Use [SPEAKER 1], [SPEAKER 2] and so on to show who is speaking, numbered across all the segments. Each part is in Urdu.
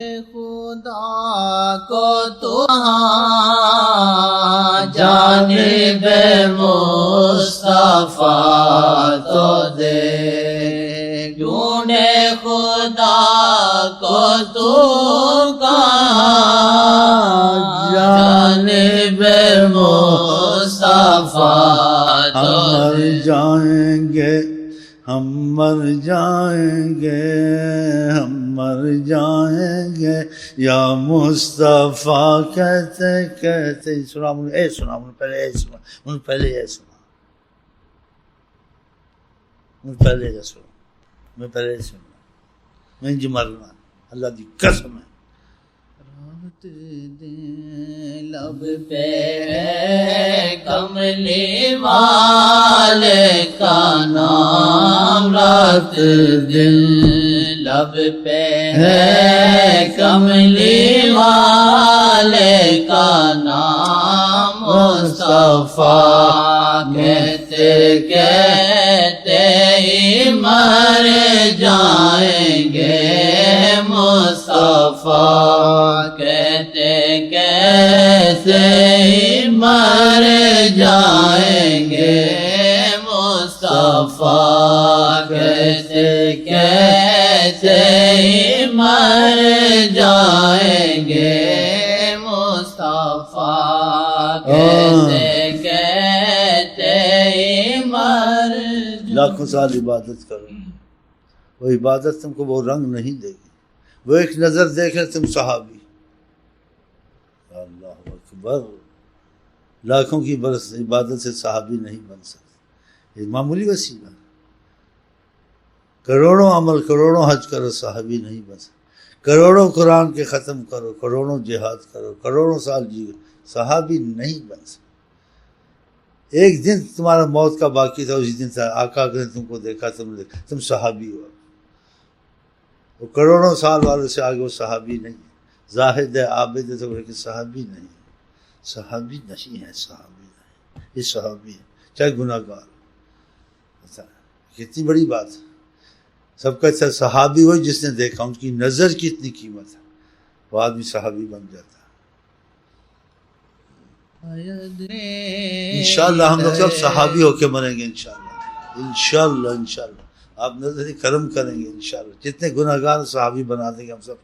[SPEAKER 1] خدا کو تو جانب مصطفیٰ تو دے، ڈھونڈے خدا کو تو کہاں جانب مصطفیٰ تو دے۔
[SPEAKER 2] ہم مر جائیں گے، ہم مر جائیں گے یا مصطفیٰ کہتے کہتے۔ سنا مجھے، اے سنا مجھے پہلے، اے سنا مجھے پہلے، اے سنا مجھے پہلے، اے سنا میں پہلے اے سنا میں جی مرنا اللہ دی قسم ہے۔
[SPEAKER 1] رات دن لب پہ کملی والے کا نام، رات دن لب پہ ہے کملی والے کا نام، مصطفیٰ کہتے کہتے ہی مر جائیں گے، مصطفیٰ کہتے کہتے ہی مر جائیں گے، مصطفیٰ کہتے کہتے ہی مر جائیں گے، مصطفیٰ کہتے کہتے ہی مر جائیں۔
[SPEAKER 2] لاکھوں سال عبادت کرو، وہ عبادت تم کو وہ رنگ نہیں دے گی، وہ ایک نظر دیکھے تم صحابی۔ اللہ اکبر، لاکھوں کی برس عبادت سے صحابی نہیں بن سکتے، یہ معمولی وسیلہ۔ کروڑوں عمل، کروڑوں حج کرو، صحابی نہیں بن سکتے۔ کروڑوں قرآن کے ختم کرو، کروڑوں جہاد کرو، کروڑوں سال جیو، صحابی نہیں بن سکتے۔ ایک دن تمہارا موت کا باقی تھا، اسی دن آقا نے تم کو دیکھا، تم نے دیکھا، تم صحابی ہو۔ وہ کروڑوں سال والوں سے آگے وہ صحابی نہیں ہے، زاہد ہے، عابد ہے، تو لیکن صحابی نہیں ہے، صحابی نہیں ہے، صحابی نہیں، یہ صحابی ہے چاہے گناہ گار۔ کتنی بڑی بات ہے، سب کا صحابی ہوئی جس نے دیکھا، ان کی نظر کی اتنی قیمت ہے، وہ آدمی صحابی بن جاتا ہے۔ انشاءاللہ ہم لوگ سب صحابی ہو کے مریں گے، انشاءاللہ انشاءاللہ انشاءاللہ۔ آپ نظر کرم کریں گے انشاءاللہ، جتنے گناہ گار صحابی بنا دیں گے ہم سب۔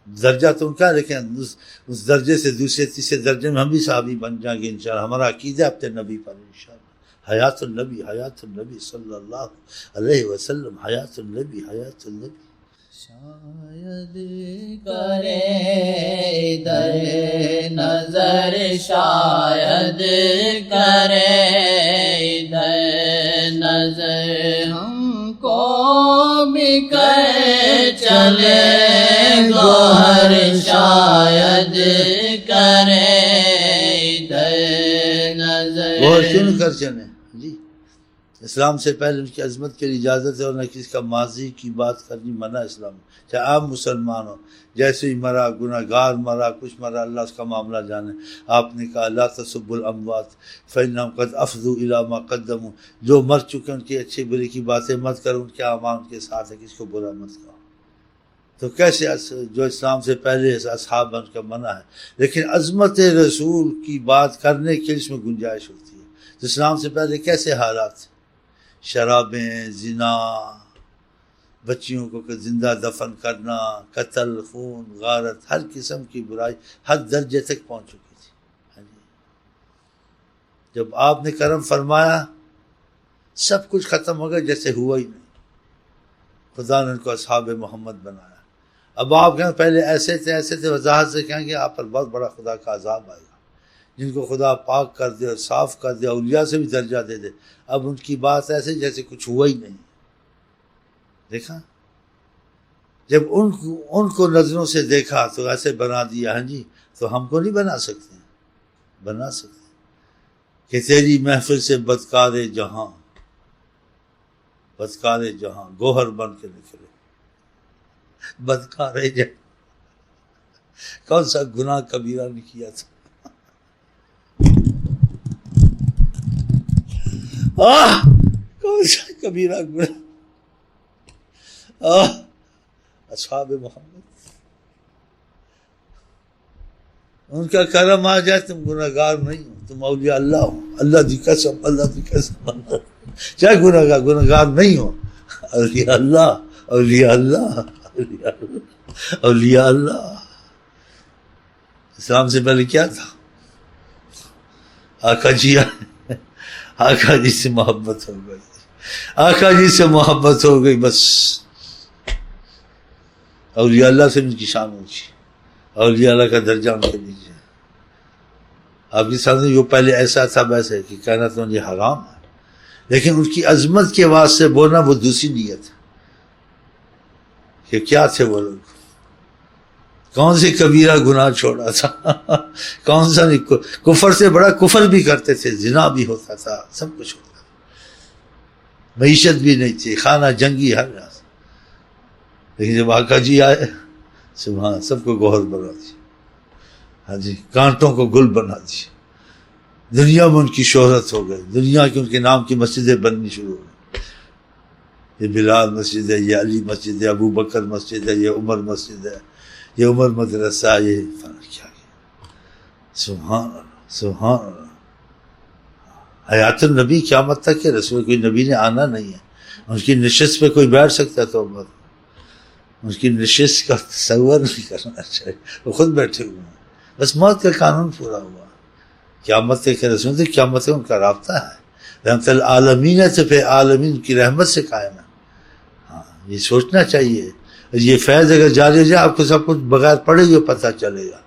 [SPEAKER 2] درجہ تو ان کا، لیکن اس درجے سے دوسرے تیسرے درجے میں ہم بھی صحابی بن جائیں گے انشاءاللہ۔ ہمارا عقیدہ اپنے نبی پر انشاءاللہ، حیات النبی، حیات النبی صلی اللہ علیہ وسلم، حیات النبی، حیات النبی۔
[SPEAKER 1] شاید کرے ادھر نظر، شاید کرے ادھر نظر، ہم کو بھی کر چلے گوہر، شاید کرے ادھر نظر۔
[SPEAKER 2] گوہر چن کر چلیں جی۔ اسلام سے پہلے ان کی عظمت کے لیے اجازت ہے، اور نہ کسی کا ماضی کی بات کرنی منع ہے اسلام میں، چاہے عام مسلمان ہو، جیسے ہی مرا، گناہ گار مرا، کچھ مرا، اللہ اس کا معاملہ جانے۔ آپ نے کہا لا تسبوا الاموات فانهم قد افضوا الى ما قدموا، جو مر چکے ان کی اچھی بری کی باتیں مت کرو، ان کے اعمال ان کے ساتھ ہے، کسی کو برا مت کرو۔ تو کیسے جو اسلام سے پہلے اصحاب ان کا منع ہے، لیکن عظمت رسول کی بات کرنے کے لیے اس میں گنجائش ہوتی ہے۔ تو اسلام سے پہلے کیسے حالات تھے؟ شرابیں، زنا، بچیوں کو زندہ دفن کرنا، قتل، خون، غارت، ہر قسم کی برائی ہر درجے تک پہنچ چکی تھی۔ ہاں جی، جب آپ نے کرم فرمایا سب کچھ ختم ہو گیا، جیسے ہوا ہی نہیں۔ خدا نے ان کو اصحاب محمد بنایا۔ اب آپ کہیں پہلے ایسے تھے ایسے تھے، وضاحت سے کہیں گے آپ پر بہت بڑا خدا کا عذاب آئے گا۔ جن کو خدا پاک کر دے اور صاف کر دے، اولیاء سے بھی درجہ دے دے، اب ان کی بات ایسے جیسے کچھ ہوا ہی نہیں۔ دیکھا، جب ان کو نظروں سے دیکھا تو ایسے بنا دیا، ہاں جی، تو ہم کو نہیں بنا سکتے، بنا سکتے کہ تیری محفل سے بدکار جہاں، بدکار جہاں گوہر بن کے نکلے۔ بدکار جہاں کون سا گناہ کبیرہ نے کیا تھا؟ کون سا کبیرہ گناہ؟ اصحاب محمد ان کا کرم آ جائے تم گناہ گار نہیں ہو، تم اولیاء اللہ ہو، اللہ دی قسم، اللہ دی قسم، چاہے گناہ گار نہیں ہو، اولیاء اللہ، اولیاء اللہ، اولیاء اللہ، اولیاء اللہ۔ اسلام سے پہلے کیا تھا؟ آقا جی آئے، آقا جی سے محبت ہو گئی، آقا جی سے محبت ہو گئی، بس اولیاء اللہ سے ان کی شان اونچی، اولیاء اللہ کا درجہ ان کے لیجیے۔ آپ کے سامنے جو پہلے ایسا تھا ویسے کہ کہنا تو یہ حرام ہے، لیکن ان کی عظمت کے واسطے بولنا وہ دوسری نیت ہے کہ کیا تھے وہ لوگ، کون سی کبیرہ گناہ چھوڑا تھا، کون سا نہیں، کفر سے بڑا کفر بھی کرتے تھے، زنا بھی ہوتا تھا، سب کچھ ہوتا تھا، معیشت بھی نہیں تھی، خانہ جنگی ہر جگہ، لیکن جب آقا جی آئے سبحان، سب کو گوہر بنا دی، ہاں جی، کانٹوں کو گل بنا دی، دنیا میں ان کی شہرت ہو گئی، دنیا کی ان کے نام کی مسجدیں بننی شروع ہو گئی، یہ بلال مسجد ہے، یہ علی مسجد ہے، ابو بکر مسجد ہے، یہ عمر مسجد ہے، یہ عمر مدرسہ، یہ کیا سبحان اللہ، سبحان اللہ۔ حیات النبی قیامت تک کے رسول، کوئی نبی نے آنا نہیں ہے، ان کی نشست پہ کوئی بیٹھ سکتا ہے؟ تو ان کی نشست کا تصور نہیں کرنا چاہیے، وہ خود بیٹھے ہوئے ہیں، بس موت کا قانون پورا ہوا، قیامت تک کے رسول تھے، قیامت تک ان کا رابطہ ہے، رحمت العالمین سے پہ عالمین کی رحمت سے قائم ہے۔ ہاں، یہ سوچنا چاہیے، یہ فیض اگر جاری ہو جائے آپ کو سب کچھ بغیر پڑھے ہوئے پتہ چلے گا۔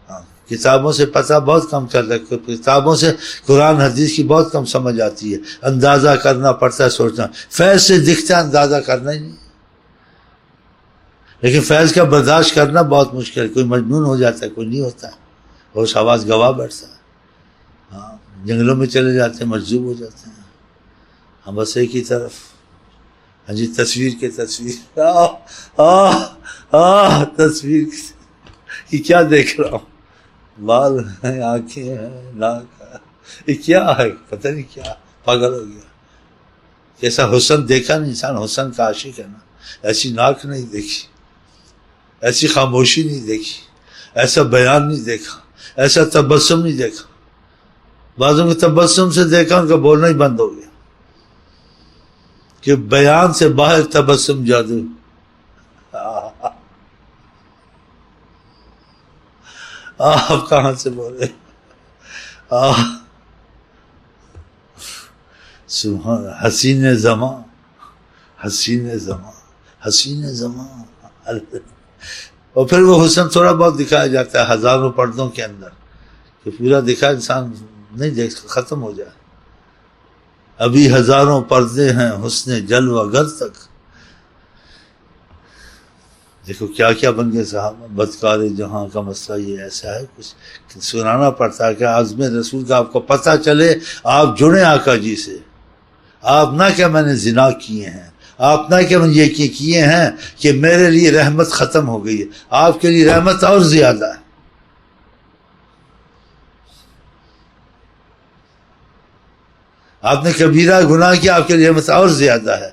[SPEAKER 2] ہاں، کتابوں سے پتہ بہت کم چلتا ہے، کتابوں سے قرآن حدیث کی بہت کم سمجھ آتی ہے، اندازہ کرنا پڑتا ہے، سوچنا، فیض سے دکھتا ہے، اندازہ کرنا ہی نہیں، لیکن فیض کا برداشت کرنا بہت مشکل ہے، کوئی مجنون ہو جاتا ہے، کوئی نہیں ہوتا ہے، ہوش آواز گواہ بیٹھتا ہے، ہاں، جنگلوں میں چلے جاتے ہیں، مجذوب ہو جاتے ہیں، ہم بس ایک ہی طرف، ہاں جی، تصویر کے تصویر، تصویر کی کیا دیکھ رہا ہوں، بال ہیں، آنکھیں ہیں، ناک ہے، یہ کیا ہے، پتہ نہیں کیا، پاگل ہو گیا، کیسا حسن دیکھا نہیں انسان، حسن کا عاشق ہے نا، ایسی ناک نہیں دیکھی، ایسی خاموشی نہیں دیکھی، ایسا بیان نہیں دیکھا، ایسا تبسم نہیں دیکھا، بعضوں کو تبسم سے دیکھا ان کا بولنا ہی بند ہو گیا، کہ بیان سے باہر تبسم جادو، آپ کہاں سے بولے، سبحان، حسین زمان، حسین زمان، حسین زمان، اور پھر وہ حسن تھوڑا بہت دکھایا جاتا ہے ہزاروں پردوں کے اندر، کہ پورا دکھا انسان نہیں دیکھ، ختم ہو جائے، ابھی ہزاروں پردے ہیں حسن جلوہ گر تک، دیکھو کیا کیا بن گئے صحابہ، بدکار جہاں کا مسئلہ یہ ایسا ہے، کچھ سنانا پڑتا ہے کہ عزم رسول کا آپ کو پتہ چلے، آپ جڑیں آقا جی سے، آپ نہ کہ میں نے زنا کیے ہیں، آپ نہ کہ میں یہ کیے ہیں کہ میرے لیے رحمت ختم ہو گئی ہے، آپ کے لیے رحمت اور زیادہ ہے، آپ نے کبیرہ گناہ کیا، آپ کے لیے رحمت اور زیادہ ہے،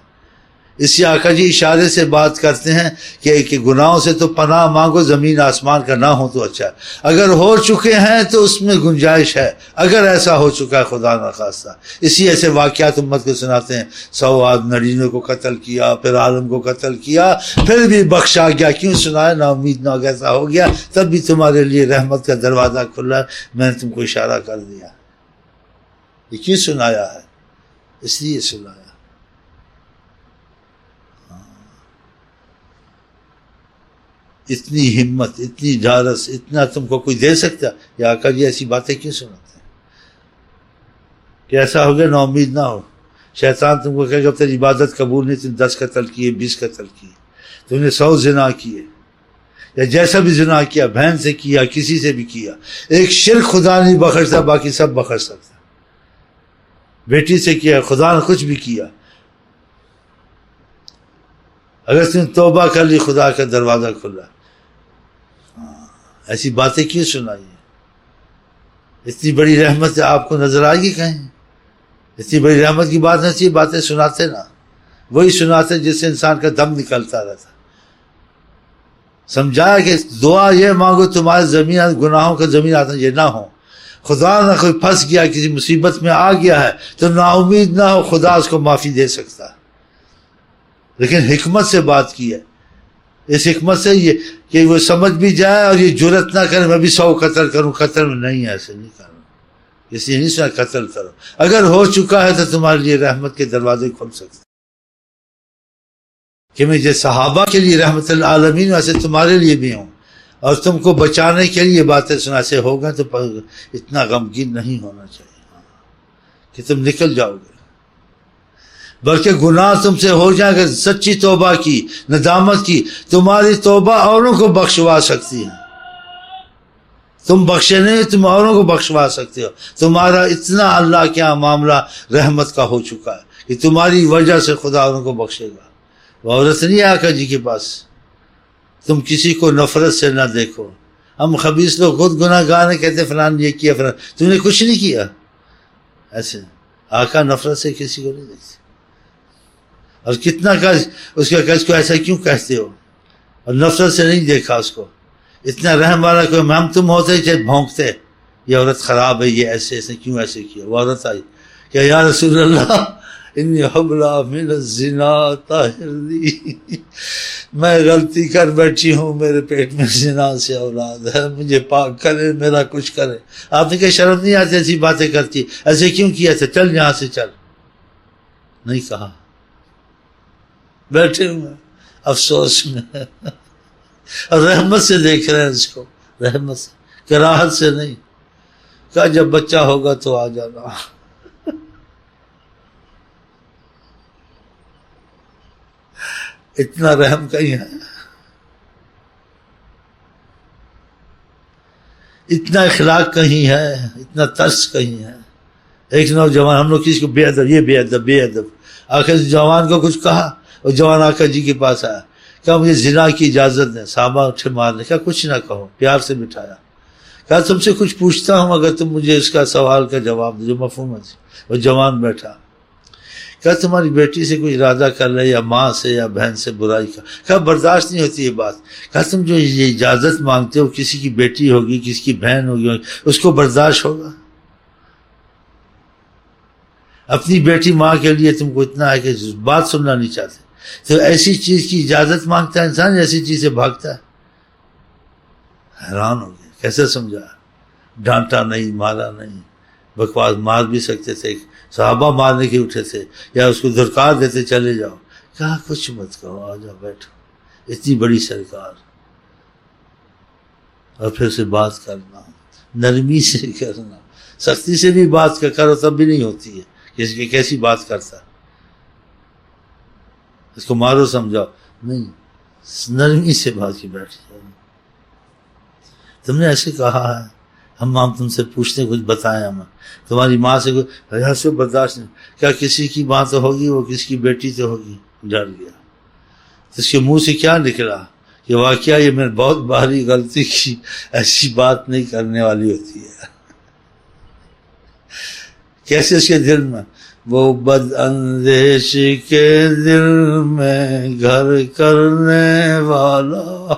[SPEAKER 2] اس سے آقا جی اشارے سے بات کرتے ہیں کہ گناہوں سے تو پناہ مانگو، زمین آسمان کا نہ ہو تو اچھا ہے، اگر ہو چکے ہیں تو اس میں گنجائش ہے، اگر ایسا ہو چکا ہے خدا نخواستہ، اسی ایسے واقعات امت کو سناتے ہیں، 100 نرینوں کو قتل کیا، پھر عالم کو قتل کیا، پھر بھی بخشا گیا، کیوں سنایا، نا امید نہ ایسا ہو گیا، تب بھی تمہارے لیے رحمت کا دروازہ کھلا ہے، میں نے تم کو اشارہ کر دیا، یہ کیوں سنایا ہے، اس لیے سنایا۔ اتنی ہمت، اتنی ڈھارس، اتنا تم کو کوئی دے سکتا؟ یا آقا جی ایسی باتیں کیوں سناتے ہیں کہ ایسا ہو گیا نا امید نہ ہو، شیطان تم کو کہے گا تیری عبادت قبول نہیں، تم 10 قتل کیے، 20 قتل کیے، تم نے 100 زنا کیے، یا جیسا بھی زنا کیا، بہن سے کیا، کسی سے بھی کیا، ایک شرک خدا نہیں بخشتا، باقی سب بخش سکتا، بیٹی سے کیا، خدا نے کچھ بھی کیا، اگر تم توبہ کر لی خدا کا دروازہ کھلا، ایسی باتیں کیوں سنائی؟ اتنی بڑی رحمت آپ کو نظر آئے گی کہیں؟ اتنی بڑی رحمت کی بات نہیں چاہیے، باتیں سناتے نا، وہی سناتے جس سے انسان کا دم نکلتا رہتا، سمجھایا کہ دعا یہ مانگو تمہارے زمین گناہوں کا زمین آتا یہ نہ ہو، خدا نہ کوئی پھنس گیا کسی مصیبت میں آ گیا ہے تو نا امید نہ ہو، خدا اس کو معافی دے سکتا ہے، لیکن حکمت سے بات کی ہے، اس حکمت سے یہ کہ وہ سمجھ بھی جائے اور یہ جرت نہ کرے میں بھی 100 قتل کروں، قتل میں نہیں ہے، ایسے نہیں کروں، اس لیے نہیں سنا قتل کرو، اگر ہو چکا ہے تو تمہارے لیے رحمت کے دروازے کھل سکتے کہ میں جو صحابہ کے لیے رحمت العالمین ویسے تمہارے لیے بھی ہوں، اور تم کو بچانے کے لیے باتیں سنا سے ہوگا تو اتنا غمگین نہیں ہونا چاہیے کہ تم نکل جاؤ گے، بلکہ گناہ تم سے ہو جائیں، اگر سچی توبہ کی، ندامت کی، تمہاری توبہ اوروں کو بخشوا سکتی ہے، تم بخشے نہیں تم اوروں کو بخشوا سکتے ہو، تمہارا اتنا اللہ کے یہاں معاملہ رحمت کا ہو چکا ہے کہ تمہاری وجہ سے خدا اوروں کو بخشے گا۔ وہ عورت نہیں آقا جی کے پاس، تم کسی کو نفرت سے نہ دیکھو، ہم خبیث لوگ خود گناہ گار ہیں، کہتے فلان یہ کیا فلان، تم نے کچھ نہیں کیا، ایسے آقا نفرت سے کسی کو نہیں دیکھتے، اور کتنا اس کو ایسا کیوں کہتے ہو، اور نفرت سے نہیں دیکھا اس کو، اتنا رحم والا کوئی ہم تم ہوتے چاہے بھونکتے یہ عورت خراب ہے، یہ ایسے ایسے کیوں ایسے کیا، وہ عورت آئی کہ یا رسول اللہ انی حبلہ من الزنا طاہرنی، میں غلطی کر بیٹھی ہوں، میرے پیٹ میں زنا سے اولاد ہے، مجھے پاک کرے، میرا کچھ کرے۔ آپ نے کہا شرم نہیں آتی ایسی باتیں کرتی، ایسے کیوں کیا تھا، چل یہاں سے چل، نہیں کہا، بیٹھے ہوئے افسوس میں اور رحمت سے دیکھ رہے ہیں اس کو، رحمت سے، کراہت سے نہیں، کہا جب بچہ ہوگا تو آ جانا۔ اتنا رحم کہیں ہے، اتنا اخلاق کہیں ہے، اتنا ترس کہیں ہے۔ ایک نوجوان، ہم لوگ کسی کو بے ادب، یہ بے ادب بے ادب، آخر جوان کو کچھ کہا، اور جوان آقا جی کے پاس آیا، کہا مجھے زنا کی اجازت دیں، صحابہ اٹھے مارنے، کہا کچھ نہ کہو، پیار سے بٹھایا، کہا تم سے کچھ پوچھتا ہوں اگر تم مجھے اس کا سوال کا جواب دو جو مفہوم ہے۔ وہ جوان بیٹھا، کہا تمہاری بیٹی سے کوئی ارادہ کر لے یا ماں سے یا بہن سے برائی کا، کہا برداشت نہیں ہوتی یہ بات، کہا تم جو یہ اجازت مانگتے ہو، کسی کی بیٹی ہوگی، کسی کی بہن ہوگی، اس کو برداشت ہوگا؟ اپنی بیٹی ماں کے لیے تم کو اتنا ہے کہ بات سننا نہیں چاہتے، تو ایسی چیز کی اجازت مانگتا ہے انسان، ایسی چیز سے بھاگتا ہے۔ حیران ہو گیا، کیسے سمجھا، ڈانٹا نہیں، مارا نہیں، بکواس مار بھی سکتے تھے، صحابہ مارنے کے اٹھے تھے یا اس کو دھرکار دیتے چلے جاؤ، کہا کچھ مت کہو، آ جاؤ بیٹھو، اتنی بڑی سرکار، اور پھر سے بات کرنا، نرمی سے کرنا، سختی سے بھی بات کرو تب بھی نہیں ہوتی ہے، کسی کی کیسی بات کرتا، اس کو مارو سمجھاؤ نہیں، نرمی سے بات کی بیٹھ جاؤ، تم نے ایسے کہا ہے، ہم تم سے پوچھتے کچھ بتائیں ہمیں، تمہاری ماں سے یہاں سے برداشت نہیں، کیا کسی کی ماں تو ہوگی، وہ کسی کی بیٹی تو ہوگی، ڈر گیا، اس کے منہ سے کیا نکلا کہ واقعہ یہ میں نے بہت بھاری غلطی کی، ایسی بات نہیں کرنے والی ہوتی ہے۔ کیسے اس کے دل میں، وہ بد اندیش کے دل میں گھر کرنے والا،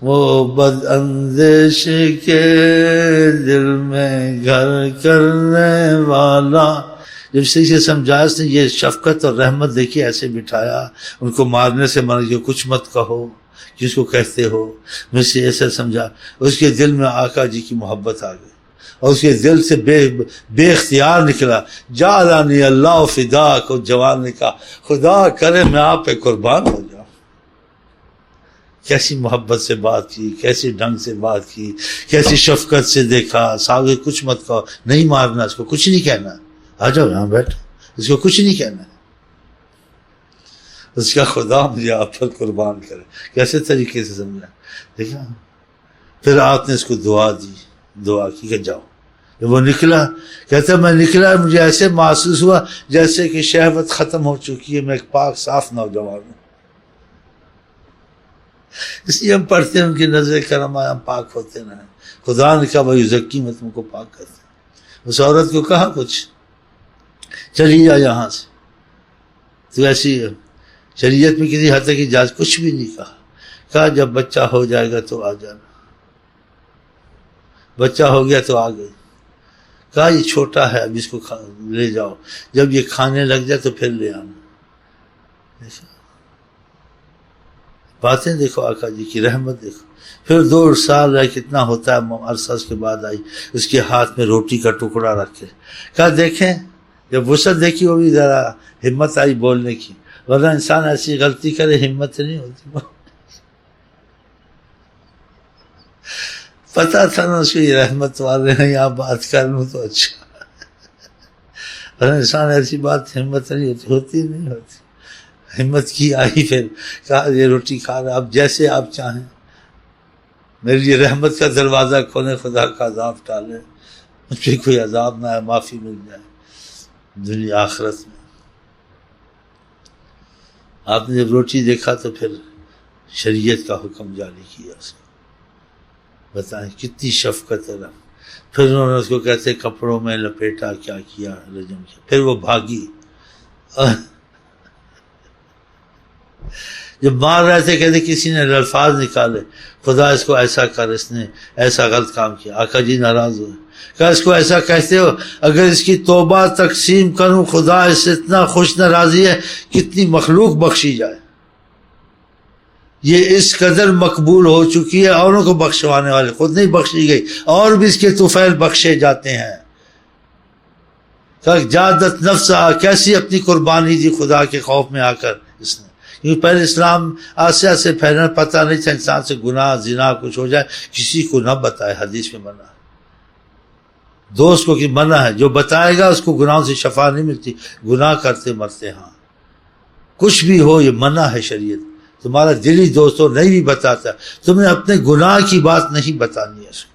[SPEAKER 2] وہ بد اندیش کے دل میں گھر کرنے والا، جب سے سمجھایا اس نے یہ شفقت اور رحمت دیکھی، ایسے بٹھایا، ان کو مارنے سے منع کیا، کچھ مت کہو، کس کو کہتے ہو، میں سے ایسا سمجھا، اس کے دل میں آقا جی کی محبت آ گئی، اور اس کے دل سے بے اختیار نکلا، جعلنی اللہ فداک، کو جوان نے کہا خدا کرے میں آپ پہ قربان ہو جاؤں۔ کیسی محبت سے بات کی، کیسی ڈھنگ سے بات کی، کیسی شفقت سے دیکھا، ساگے کچھ مت کہو، نہیں مارنا، اس کو کچھ نہیں کہنا، آ جاؤ یہاں بیٹھ، اس کو کچھ نہیں کہنا، اس کا خدا مجھے آپ پر قربان کرے، کیسے طریقے سے سمجھا، دیکھا۔ پھر آپ نے اس کو دعا دی، دعا کی کہ جاؤ، جب وہ نکلا، کہتا میں نکلا، مجھے ایسے محسوس ہوا جیسے کہ شہوت ختم ہو چکی ہے، میں ایک پاک صاف نوجوان ہوں۔ اس لیے ہم پڑھتے ہیں ان کی نظر کرم آئے، ہم پاک ہوتے نہ ہیں، خدا نے کہا بھائی زکی میں تم کو پاک کرتے، اس عورت کو کہا کچھ، چلی جا یہاں سے، تو ایسی شریعت میں کسی حد تک اجازت، کچھ بھی نہیں کہا، کہا جب بچہ ہو جائے گا تو آ جانا. بچہ ہو گیا تو آ گئی. کہا یہ چھوٹا ہے اب اس کو لے جاؤ، جب یہ کھانے لگ جائے تو پھر لے آنا. باتیں دیکھو آقا جی کی رحمت دیکھو. پھر 2 سال رہے، کتنا ہوتا ہے عرصہ، اس کے بعد آئی، اس کے ہاتھ میں روٹی کا ٹکڑا رکھے. کہا دیکھیں، جب وسعت دیکھی ہوگی ذرا ہمت آئی بولنے کی، ورنہ انسان ایسی غلطی کرے ہمت نہیں ہوتی. پتا تھا نا اس کو یہ رحمت والے ہیں، یہاں بات کر لوں تو اچھا. ورنہ انسان ایسی بات ہمت نہیں ہوتی نہیں ہوتی. ہمت کی آئی، پھر کہا یہ روٹی کھا رہا، اب جیسے آپ چاہیں میری لیے رحمت کا دروازہ کھولیں، خدا کا عذاب ٹالیں، مجھ پہ کوئی عذاب نہ ہے، معافی مل جائے دنیا آخرت میں. آپ نے جب روٹی دیکھا تو پھر شریعت کا حکم جاری کیا اس کو. بتائیں کتنی شفقت ہے. پھر انہوں نے اس کو کیسے کپڑوں میں لپیٹا، کیا کیا، رجم کیا. پھر وہ بھاگی. جب مار رہے تھے کہتے کسی نے الفاظ نکالے، خدا اس کو ایسا کر، اس نے ایسا غلط کام کیا. آقا جی ناراض ہوئے. کہا اس کو ایسا کہتے ہو، اگر اس کی توبہ تقسیم کروں خدا اس سے اتنا خوش ناراضی ہے کتنی مخلوق بخشی جائے. یہ اس قدر مقبول ہو چکی ہے، اوروں کو بخشوانے والے، خود نہیں بخشی گئی، اور بھی اس کے طفیل بخشے جاتے ہیں. جادت نفسہ، کیسی اپنی قربانی دی خدا کے خوف میں آ کر اس نے. کیونکہ پہلے اسلام آسیا سے پھیلنا، پتہ نہیں تھا انسان سے گناہ زنا کچھ ہو جائے کسی کو نہ بتائے. حدیث میں منع ہے دوست کو کہ منع ہے، جو بتائے گا اس کو گناہوں سے شفا نہیں ملتی، گناہ کرتے مرتے. ہاں کچھ بھی ہو یہ منع ہے شریعت. تمہارا دلی دوست ہو نہیں بھی بتاتا، تمہیں اپنے گناہ کی بات نہیں بتانی ہے اس کو.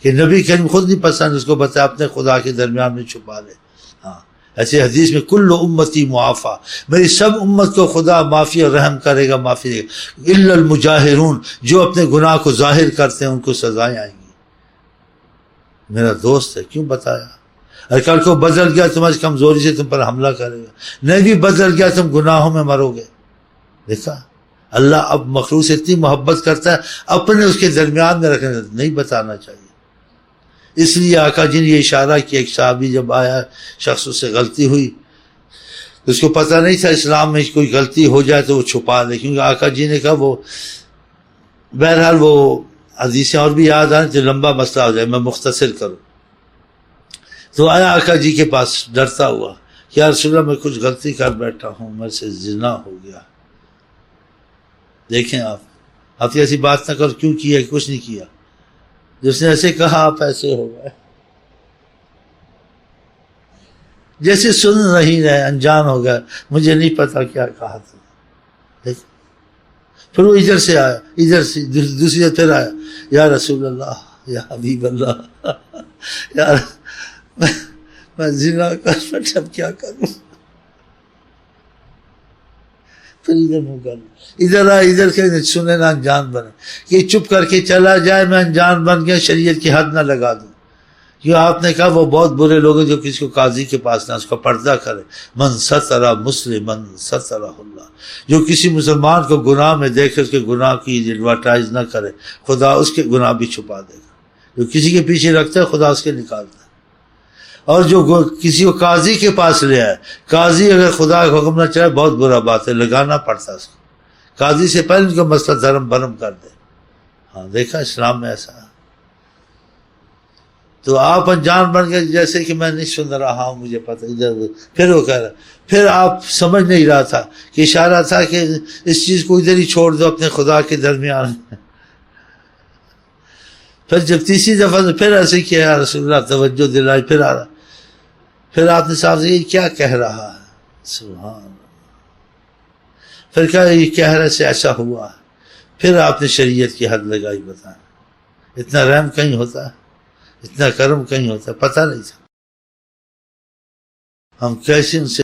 [SPEAKER 2] کہ نبی کریم خود نہیں پسند اس کو بتایا، اپنے خدا کے درمیان میں چھپا لے. ہاں ایسے حدیث میں کل امتی معافی، میری سب امت کو خدا معافی اور رحم کرے گا، معافی دے گا، الا المجاہرون، جو اپنے گناہ کو ظاہر کرتے ہیں ان کو سزائیں آئیں گی. میرا دوست ہے کیوں بتایا؟ اگر کل کو بدل گیا تمہاری کمزوری سے تم پر حملہ کرے گا، نہیں بھی بدل گیا تم گناہوں میں مرو گے. دیکھا اللہ اب مخلوق سے اتنی محبت کرتا ہے، اپنے اس کے درمیان میں رکھنے نہیں بتانا چاہیے. اس لیے آقا جی نے یہ اشارہ کیا. ایک صحابی جب آیا، شخص اس سے غلطی ہوئی، اس کو پتہ نہیں تھا اسلام میں کوئی غلطی ہو جائے تو وہ چھپا لے، کیونکہ آقا جی نے کہا وہ بہرحال وہ حدیثیں اور بھی یاد آئیں تو لمبا مسئلہ ہو جائے، میں مختصر کروں. تو آیا آقا جی کے پاس ڈرتا ہوا کہ یا رسول اللہ میں کچھ غلطی کر بیٹھا ہوں، میرے سے زنا ہو گیا. دیکھیں آپ ایسی بات نہ کرو، کیوں کیا؟ کچھ نہیں کیا. جس نے ایسے کہا آپ ایسے ہو گئے، جیسے سن نہیں رہے، انجان ہو گیا، مجھے نہیں پتا کیا کہا تھا. دیکھ پھر وہ ادھر سے آیا، ادھر سے دوسری جگہ پھر آیا، یا رسول اللہ، یا حبیب اللہ، یار میں زنا کر بیٹھا، اب کیا کروں؟ پھر ادھر منہ کر ادھر آئے، ادھر کہ سنے نہ انجان بنے، کہ چپ کر کے چلا جائے، میں انجان بن گیا، شریعت کی حد نہ لگا دوں. کیوں آپ نے کہا وہ بہت برے لوگ ہیں جو کسی کو قاضی کے پاس نہ اس کا پردہ کرے. من ستر مسلمن سترہ اللہ، جو کسی مسلمان کو گناہ میں دیکھے اس کے گناہ کی ایڈورٹائز نہ کرے، خدا اس کے گناہ بھی چھپا دے گا. جو کسی کے پیچھے رکھتا ہے خدا اس کے نکالتا ہے. اور جو کسی کو قاضی کے پاس لے آئے، قاضی اگر خدا کا حکم نہ چلے بہت برا بات ہے، لگانا پڑتا ہے اس کو. قاضی سے پہلے ان کا مسئلہ دھرم برم کر دے. ہاں دیکھا اسلام میں ایسا ہے. تو آپ انجان بن گئے، جیسے کہ میں نہیں سن رہا ہوں، مجھے پتہ ادھر. پھر وہ کہہ رہا، پھر آپ سمجھ نہیں رہا تھا کہ اشارہ تھا کہ اس چیز کو ادھر ہی چھوڑ دو اپنے خدا کے درمیان. پھر جب تیسری دفعہ پھر ایسے کیا، یا رسول اللہ توجہ دلائی، پھر آ رہا. پھر آپ نے صاحب سے یہ کیا کہہ رہا ہے؟ سبحان اللہ. پھر کہا یہ کہہ رہے سے ایسا ہوا. پھر آپ نے شریعت کی حد لگائی. بتائیں اتنا رحم کہیں ہوتا ہے، اتنا کرم کہیں ہوتا ہے؟ پتہ نہیں تھا. ہم کیسے ان سے